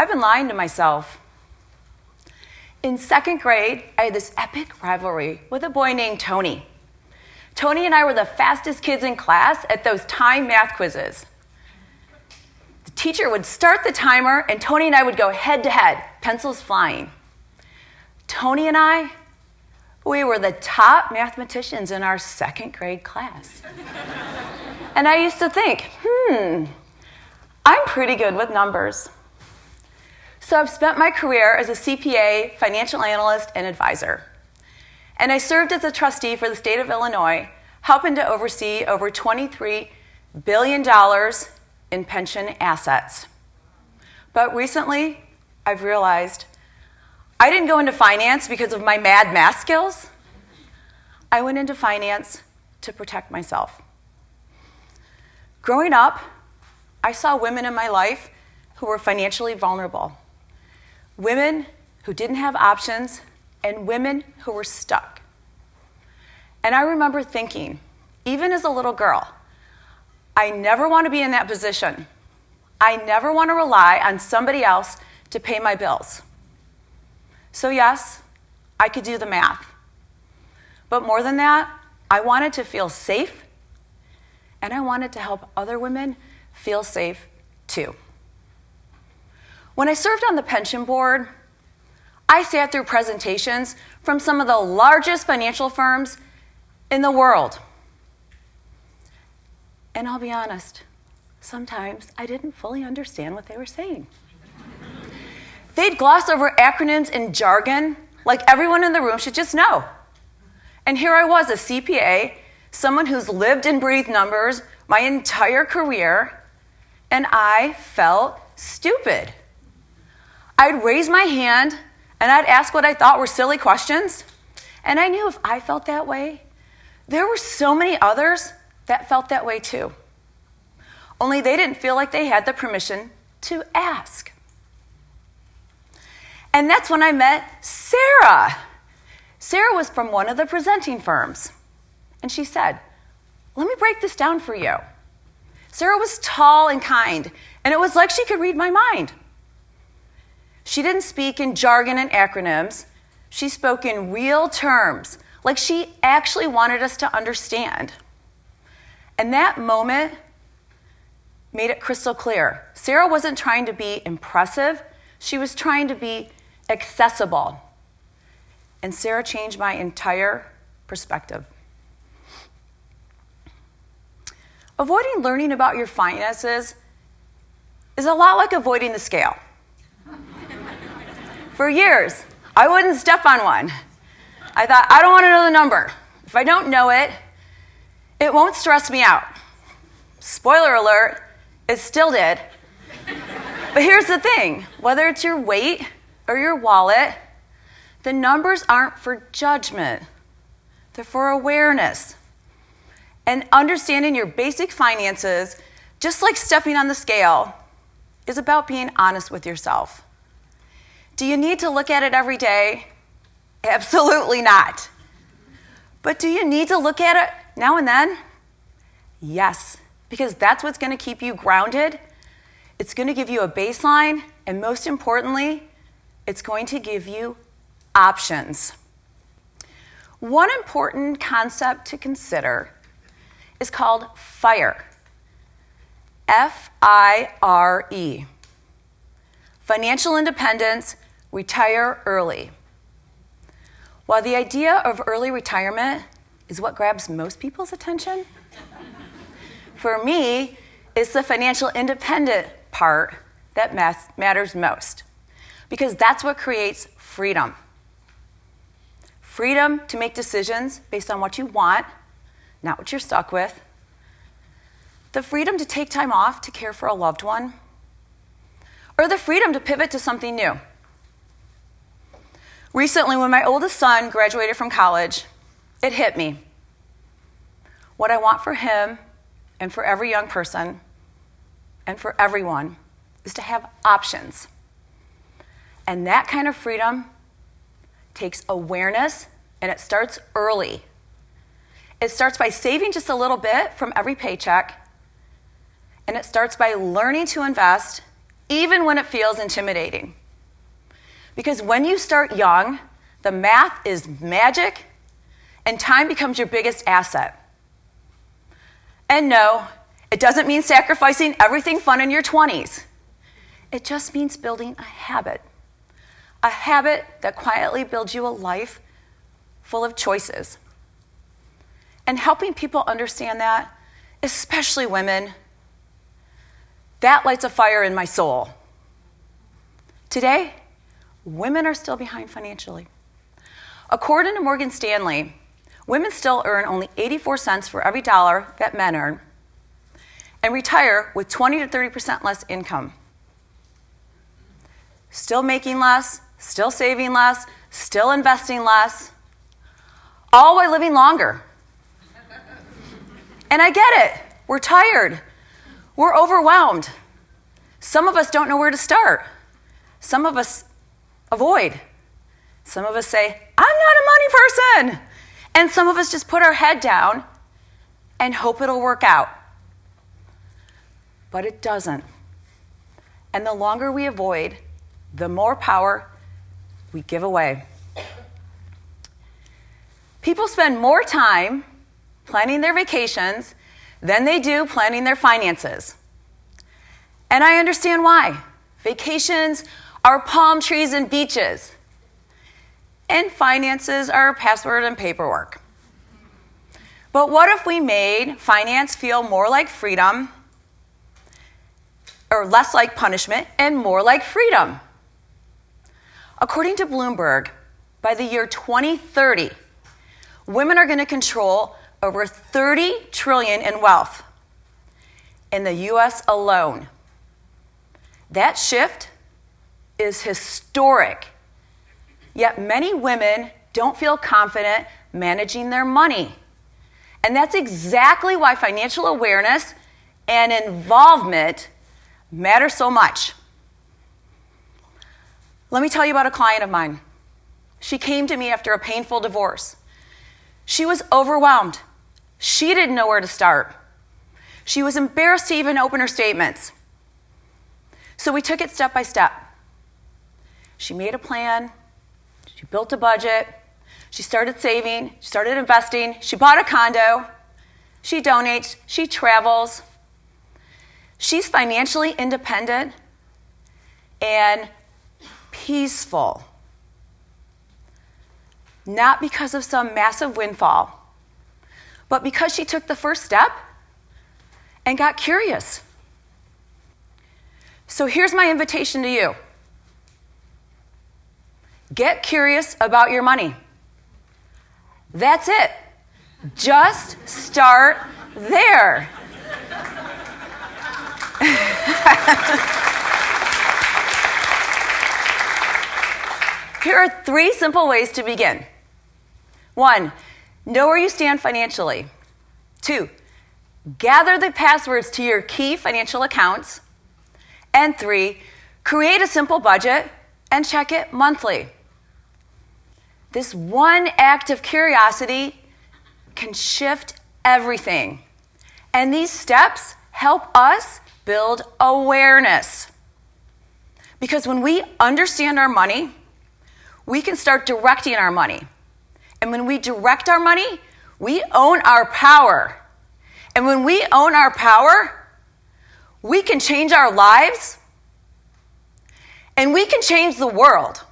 I've been lying to myself. In second grade, I had this epic rivalry with a boy named Tony. Tony and I were the fastest kids in class at those time math quizzes. The teacher would start the timer, and Tony and I would go head to head, pencils flying. Tony and I, we were the top mathematicians in our second grade class. And I used to think, I'm pretty good with numbers. So I've spent my career as a CPA, financial analyst, and advisor. And I served as a trustee for the state of Illinois, helping to oversee over $23 billion in pension assets. But recently, I've realized I didn't go into finance because of my mad math skills. I went into finance to protect myself. Growing up, I saw women in my life who were financially vulnerable. Women who didn't have options, and women who were stuck. And I remember thinking, even as a little girl, I never want to be in that position. I never want to rely on somebody else to pay my bills. So yes, I could do the math. But more than that, I wanted to feel safe, and I wanted to help other women feel safe too. When I served on the pension board, I sat through presentations from some of the largest financial firms in the world. And I'll be honest, sometimes I didn't fully understand what they were saying. They'd gloss over acronyms and jargon like everyone in the room should just know. And here I was, a CPA, someone who's lived and breathed numbers my entire career, and I felt stupid. I'd raise my hand, and I'd ask what I thought were silly questions, and I knew if I felt that way, there were so many others that felt that way too. Only they didn't feel like they had the permission to ask. And that's when I met Sarah. Sarah was from one of the presenting firms, and she said, "Let me break this down for you." Sarah was tall and kind, and it was like she could read my mind. She didn't speak in jargon and acronyms. She spoke in real terms, like she actually wanted us to understand. And that moment made it crystal clear. Sarah wasn't trying to be impressive. She was trying to be accessible. And Sarah changed my entire perspective. Avoiding learning about your finances is a lot like avoiding the scale. For years, I wouldn't step on one. I thought, I don't want to know the number. If I don't know it, it won't stress me out. Spoiler alert, it still did. But here's the thing, whether it's your weight or your wallet, the numbers aren't for judgment. They're for awareness. And understanding your basic finances, just like stepping on the scale, is about being honest with yourself. Do you need to look at it every day? Absolutely not. But do you need to look at it now and then? Yes, because that's what's going to keep you grounded. It's going to give you a baseline, and most importantly, it's going to give you options. One important concept to consider is called FIRE. F-I-R-E. Financial independence, retire early. While the idea of early retirement is what grabs most people's attention, for me, it's the financial independent part that matters most, because that's what creates freedom. Freedom to make decisions based on what you want, not what you're stuck with. The freedom to take time off to care for a loved one, or the freedom to pivot to something new. Recently, when my oldest son graduated from college, it hit me. What I want for him and for every young person and for everyone is to have options. And that kind of freedom takes awareness, and it starts early. It starts by saving just a little bit from every paycheck, and it starts by learning to invest even when it feels intimidating. Because when you start young, the math is magic, and time becomes your biggest asset. And no, it doesn't mean sacrificing everything fun in your 20s. It just means building a habit that quietly builds you a life full of choices. And helping people understand that, especially women, that lights a fire in my soul. Today, women are still behind financially. According to Morgan Stanley, women still earn only 84 cents for every dollar that men earn and retire with 20 to 30% less income. Still making less, still saving less, still investing less, all while living longer. And I get it. We're tired. We're overwhelmed. Some of us don't know where to start. Some of us avoid. Some of us say, I'm not a money person. And some of us just put our head down and hope it'll work out. But it doesn't. And the longer we avoid, the more power we give away. People spend more time planning their vacations than they do planning their finances. And I understand why. Vacations are palm trees and beaches. And finances are password and paperwork. But what if we made finance feel more like freedom, or less like punishment, and more like freedom? According to Bloomberg, by the year 2030, women are going to control over $30 trillion in wealth in the U.S. alone. That shift is historic. Yet many women don't feel confident managing their money. And that's exactly why financial awareness and involvement matter so much. Let me tell you about a client of mine. She came to me after a painful divorce. She was overwhelmed. She didn't know where to start. She was embarrassed to even open her statements. So we took it step by step. She made a plan. She built a budget. She started saving. She started investing. She bought a condo. She donates. She travels. She's financially independent and peaceful. Not because of some massive windfall, but because she took the first step and got curious. So here's my invitation to you. Get curious about your money. That's it. Just start there. Here are 3 simple ways to begin. 1, know where you stand financially. 2, gather the passwords to your key financial accounts. And 3, create a simple budget and check it monthly. This one act of curiosity can shift everything. And these steps help us build awareness. Because when we understand our money, we can start directing our money. And when we direct our money, we own our power. And when we own our power, we can change our lives and we can change the world.